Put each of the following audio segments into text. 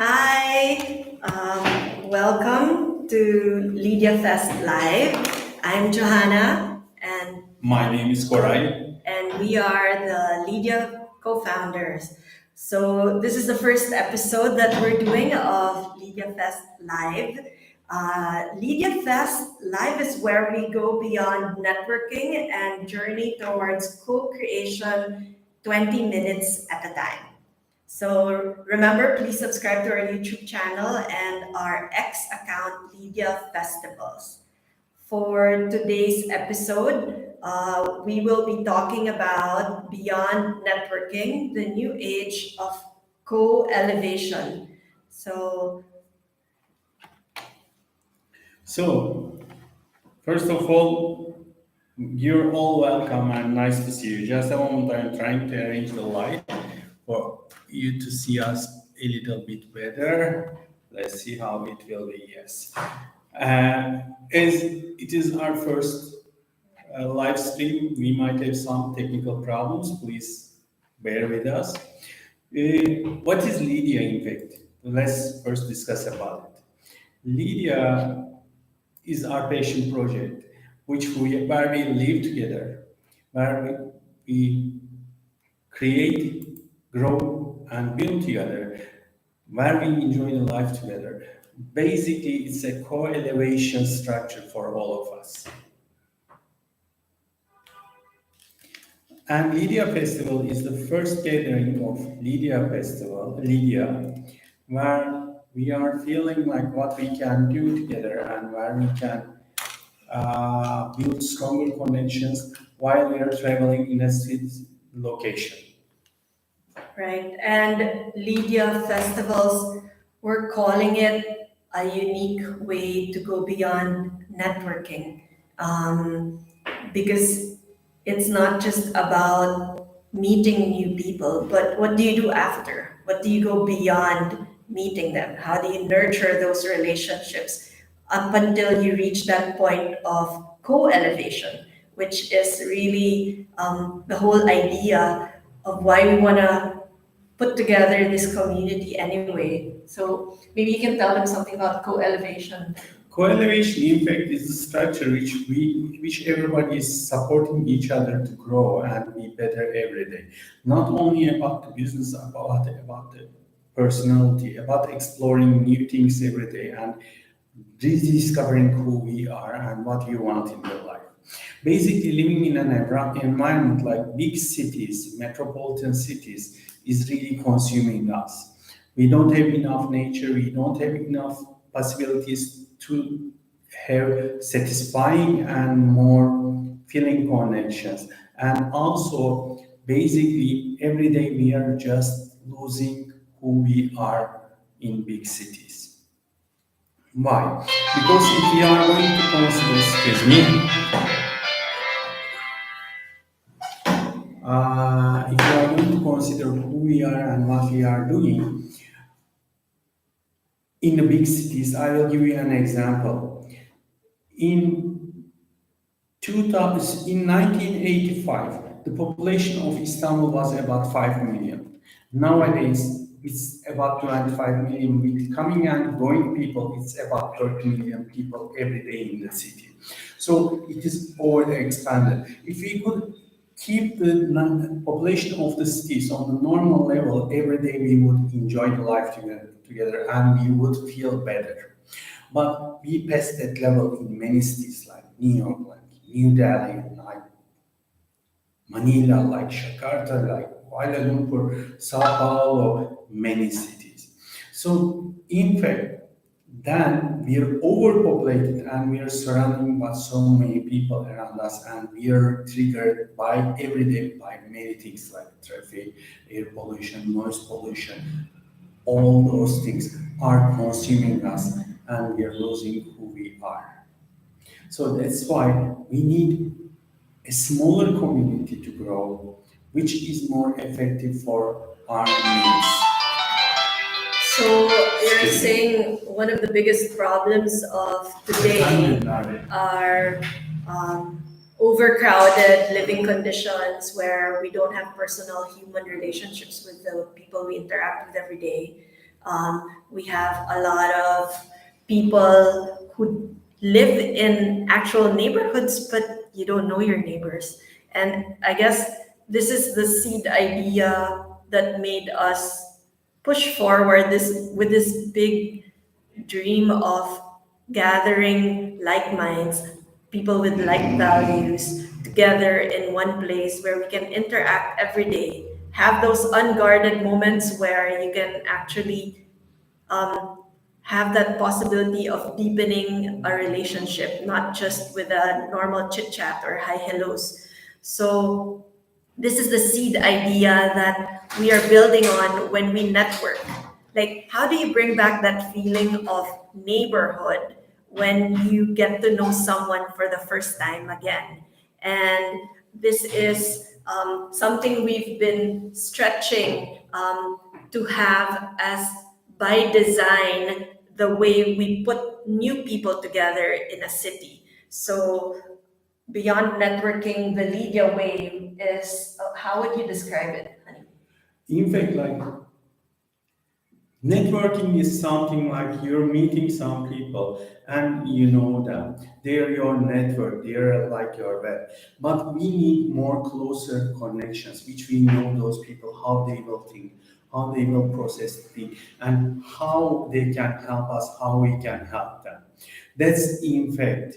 Hi, welcome to Leadia Fest Live. I'm Johanna, and My name is Koray. we are the Leadia co-founders. So this is the first episode that we're doing of Leadia Fest Live. Leadia Fest Live is where we go beyond networking and journey towards co-creation 20 minutes at a time. So remember, please subscribe to our YouTube channel and our X account, Leadia Festivals. For today's episode, we will be talking about beyond networking, the new age of co-elevation. So, first of all, you're all welcome and nice to see you. Just a moment, I'm trying to arrange the light for you to see us a little bit better. Let's see how it will be. Yes. As it is our first live stream, we might have some technical problems. Please bear with us. What is Leadia, in fact? Let's first discuss about it. Leadia is our passion project, where we live together, where we create, grow, and build together, where we enjoy the life together. Basically, it's a co-elevation structure for all of us. And Leadia Festival is the first gathering of Leadia Festival, Leadia, where we are feeling like what we can do together and where we can build stronger connections while we are traveling in a city location. Right, and Leadia Festivals, we're calling it a unique way to go beyond networking. Because it's not just about meeting new people, but what do you do after? What do you go beyond meeting them? How do you nurture those relationships up until you reach that point of co-elevation, which is really the whole idea of why we want to put together this community anyway. So maybe you can tell them something about co-elevation. Co-elevation, in fact, is the structure which everybody is supporting each other to grow and be better every day. Not only about the business, about the personality, about exploring new things every day and rediscovering who we are and what we want in your life. Basically, living in an environment like big cities, metropolitan cities, is really consuming us. We don't have enough nature, we don't have enough possibilities to have satisfying and more feeling connections. And also, basically, every day we are just losing who we are in big cities. Why? Because if we are going to consider, excuse me, if you are going to consider who we are and what we are doing in the big cities, I will give you an example. In 1985, the population of Istanbul was about 5 million. Nowadays, it's about 25 million with coming and going people. It's about 30 million people every day in the city. So it is over expanded. If we could keep the population of the cities on the normal level, every day we would enjoy the life together and we would feel better. But we passed that level in many cities like New York, like New Delhi, like Manila, like Jakarta, like Kuala Lumpur, Sao Paulo, many cities. So, in fact, then we are overpopulated and we are surrounded by so many people around us, and we are triggered by every day by many things like traffic, air pollution, noise pollution. All those things are consuming us, and we are losing who we are. So that's why we need a smaller community to grow, which is more effective for our needs. So you're saying one of the biggest problems of today are overcrowded living conditions where we don't have personal human relationships with the people we interact with every day. We have a lot of people who live in actual neighborhoods, but you don't know your neighbors. And I guess this is the seed idea that made us push forward this with this big dream of gathering like minds, people with like values together in one place where we can interact every day, have those unguarded moments where you can actually um, have that possibility of deepening a relationship, not just with a normal chit chat or hi hellos. So, this is the seed idea that we are building on when we network. Like, how do you bring back that feeling of neighborhood when you get to know someone for the first time again? And this is something we've been stretching to have as by design the way we put new people together in a city. So beyond networking, the Leadia way is how would you describe it, honey? In fact, like networking is something like you're meeting some people and you know them. They're your network, they're like your web. But we need more closer connections, which we know those people, how they will think, how they will process things, and how they can help us, how we can help them. That's in fact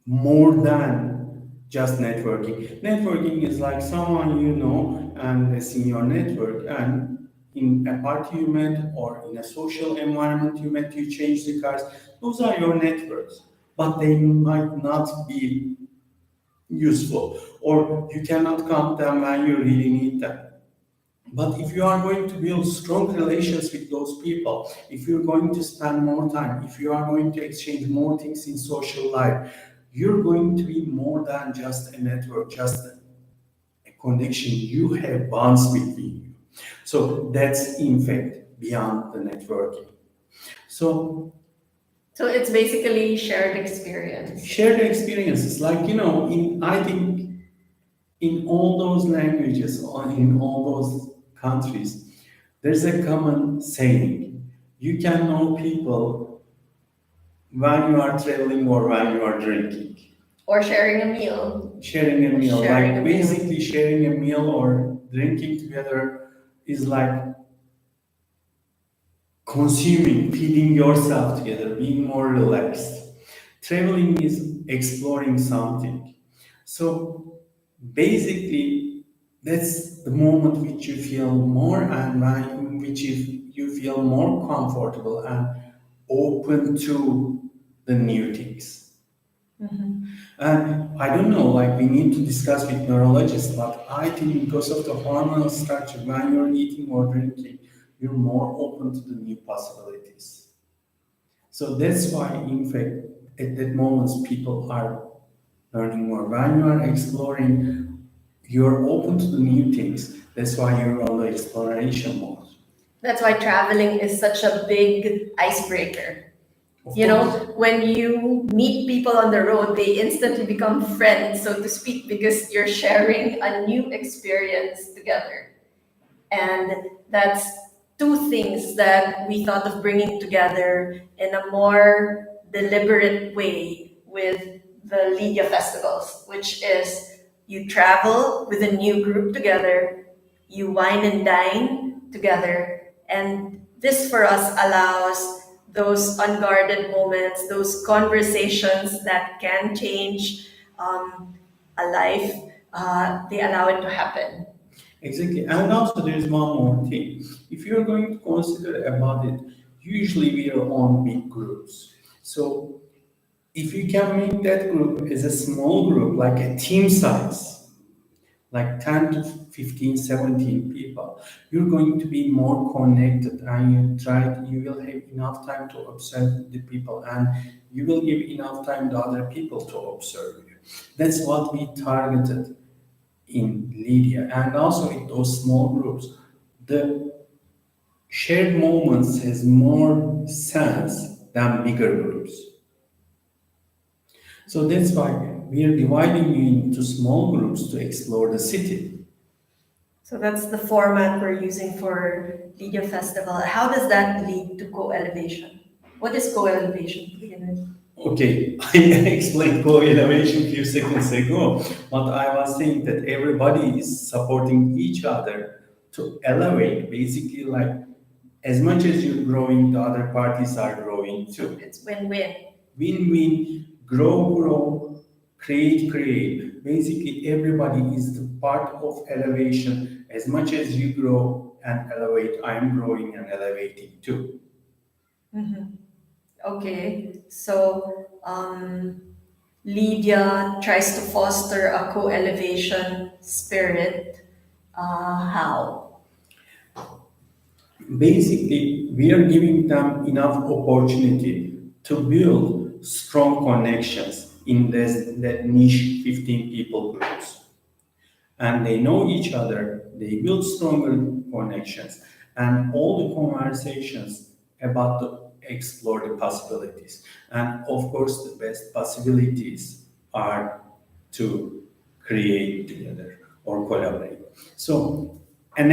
more than just networking. Networking is like someone you know and is in your network, and in a party you met or in a social environment you met, you change the cars. Those are your networks, but they might not be useful, or you cannot count them when you really need them. But if you are going to build strong relations with those people, if you're going to spend more time, if you are going to exchange more things in social life, you're going to be more than just a network, just a connection. You have bonds between you. So that's in fact beyond the networking. So So it's basically shared experience. shared experiences, like in I think in all those languages or in all those countries, there's a common saying. You can know people when you are traveling or when you are drinking. Or sharing a meal. Sharing a meal, Sharing a like meal. basically sharing a meal or drinking together is like consuming, feeding yourself together, being more relaxed. Traveling is exploring something. So basically, that's the moment which you feel more and when which you feel more comfortable and open to the new things. Mhm. And I don't know, like we need to discuss with neurologists, but I think because of the hormonal structure, when you're eating or drinking, you're more open to the new possibilities. So that's why, in fact, at that moment, people are learning more. When you are exploring, you're open to the new things. That's why you're on the exploration mode. That's why traveling is such a big icebreaker. Of You know, course. when you meet people on the road, they instantly become friends, so to speak, because you're sharing a new experience together. And that's two things that we thought of bringing together in a more deliberate way with the Leadia Festivals, which is you travel with a new group together, you wine and dine together, and this for us allows those unguarded moments, those conversations that can change a life, they allow it to happen. Exactly. And also there's one more thing. If you're going to consider about it, usually we are on big groups. So if you can make that group as a small group, like a team size, like 10 to 15, 17 people, you're going to be more connected and you will have enough time to observe the people and you will give enough time to other people to observe you. That's what we targeted in Lydia, and also in those small groups. The shared moments has more sense than bigger groups. So that's why we are dividing you into small groups to explore the city. So that's the format we're using for Leadia Festival. How does that lead to co-elevation? What is co-elevation to begin with? Okay, I explained co-elevation a few seconds ago, but I was saying that everybody is supporting each other to elevate, basically like as much as you're growing, the other parties are growing too. It's win-win. Win-win, grow, create. Basically, everybody is the part of elevation. As much as you grow and elevate, I'm growing and elevating too. Mhm. Okay, so Leadia tries to foster a co-elevation spirit. How? Basically, we are giving them enough opportunity to build strong connections in that niche 15 people groups. And they know each other, they build stronger connections, and all the conversations about the explore the possibilities. And of course, the best possibilities are to create together or collaborate. So, an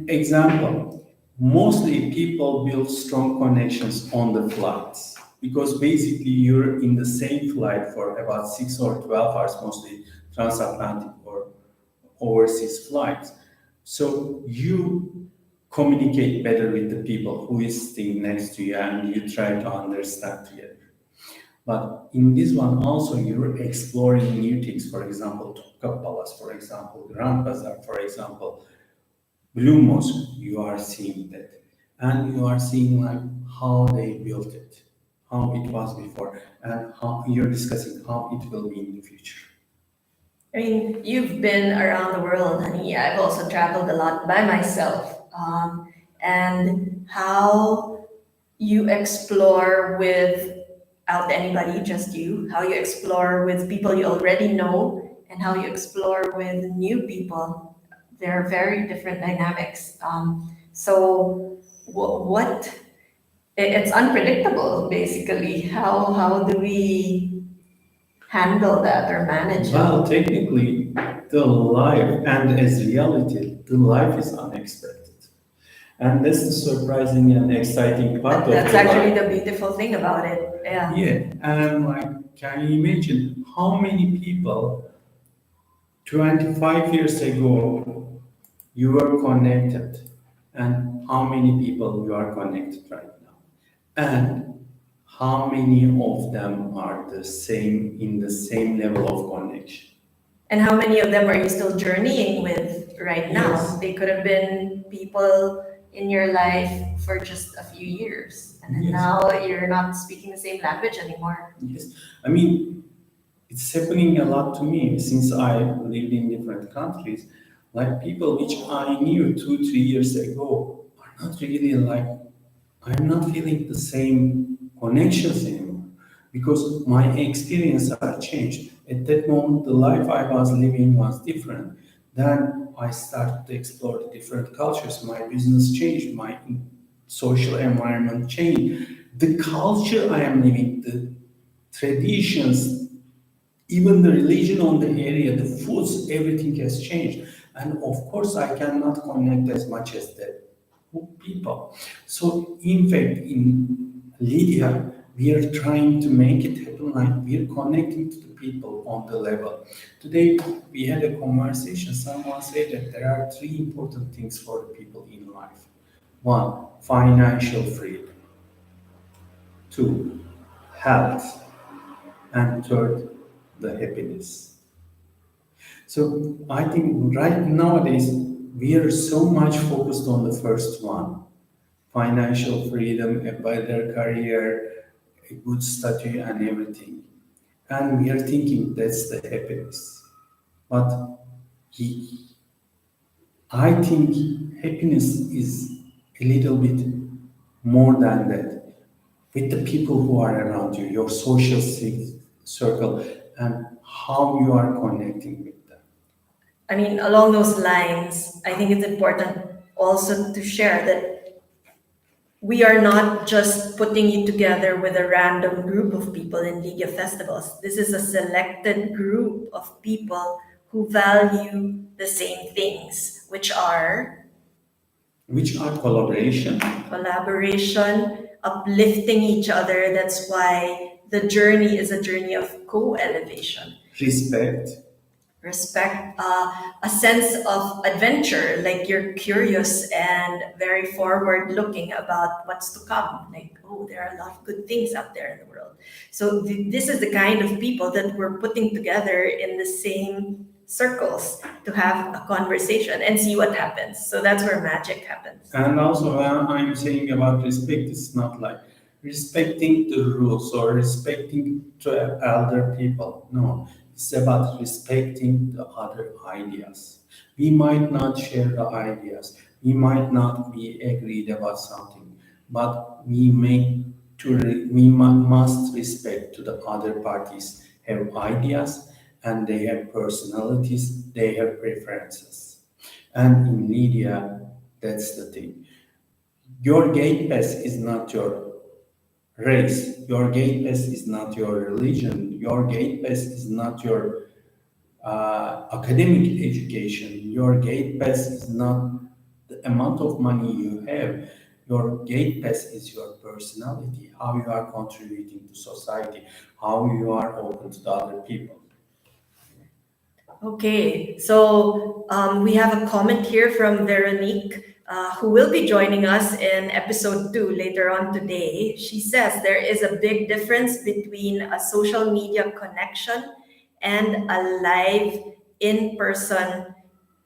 example, mostly people build strong connections on the flights because basically you're in the same flight for about 6 or 12 hours, mostly transatlantic or overseas flights. So you communicate better with the people who is sitting next to you and you try to understand together. But in this one also you're exploring new things, for example, Topkapı Palace, for example, Grand Bazaar, for example, Blue Mosque, you are seeing that. And you are seeing like how they built it, how it was before, and how you're discussing how it will be in the future. I mean, you've been around the world, honey. I've also traveled a lot by myself. And how you explore without anybody, just you, how you explore with people you already know, and how you explore with new people. They're very different dynamics. So, what it's unpredictable, basically. How do we handle that or manage it? Well, technically, the life and as reality, the life is unexpected. And that's the surprising and exciting part of That's the actually life. the beautiful thing about it. Yeah. Yeah, and like, can you imagine how many people 25 years ago you were connected, and how many people you are connected right now? And how many of them are the same in the same level of connection? And how many of them are you still journeying with right now? Yes, They could have been people in your life for just a few years, and then yes, now you're not speaking the same language anymore. yes. I mean, it's happening a lot to me since I lived in different countries. Like people which I knew 2, 3 years ago are not really like, I'm not feeling the same connections anymore because my experience are changed. At that moment, the life I was living was different. Then I started to explore the different cultures. My business changed, my social environment changed. The culture I am living, the traditions, even the religion on the area, the foods, everything has changed. And of course, I cannot connect as much as the people. So, in fact, in Lydia, we are trying to make it happen like we are connecting to the people on the level. Today, we had a conversation. Someone said that there are three important things for the people in life. One, financial freedom. Two, health. And third, the happiness. So I think right nowadays we are so much focused on the first one, financial freedom, a better career, a good study and everything. And we are thinking that's the happiness. But he, I think happiness is a little bit more than that. With the people who are around you, your social circle, and how you are connecting with them. I mean, along those lines, I think it's important also to share that we are not just putting you together with a random group of people in Leadia Festivals. This is a selected group of people who value the same things. which are collaboration, uplifting each other. That's why the journey is a journey of co-elevation. respect, A sense of adventure, like you're curious and very forward looking about what's to come. Like, oh, there are a lot of good things out there in the world. So this is the kind of people that we're putting together in the same circles to have a conversation and see what happens. So that's where magic happens. And also, when I'm saying about respect, it's not like respecting the rules or respecting to elder people. No, it's about respecting the other ideas. We might not share the ideas. We might not be agreed about something, but we must respect to the other parties have ideas and they have personalities, they have preferences. And in media, that's the thing. Your gate pass is not your race. Your gate pass is not your religion. Your gate pass is not your academic education. Your gate pass is not the amount of money you have. Your gate pass is your personality, how you are contributing to society, how you are open to the other people. Okay, so we have a comment here from Veronique, who will be joining us in episode 2 later on today. She says there is a big difference between a social media connection and a live in-person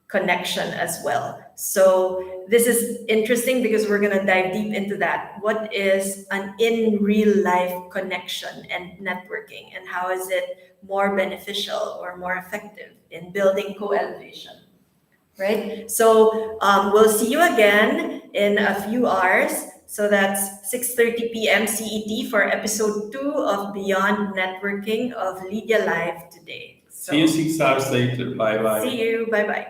connection as well. So this is interesting because we're going to dive deep into that. What is an in real life connection and networking, and how is it more beneficial or more effective in building co-elevation? Right? So we'll see you again in a few hours. So that's 6:30 p.m. CET for episode 2 of Beyond Networking of Leadia Live today. So, See you 6 hours later. Bye bye. see you. Bye bye.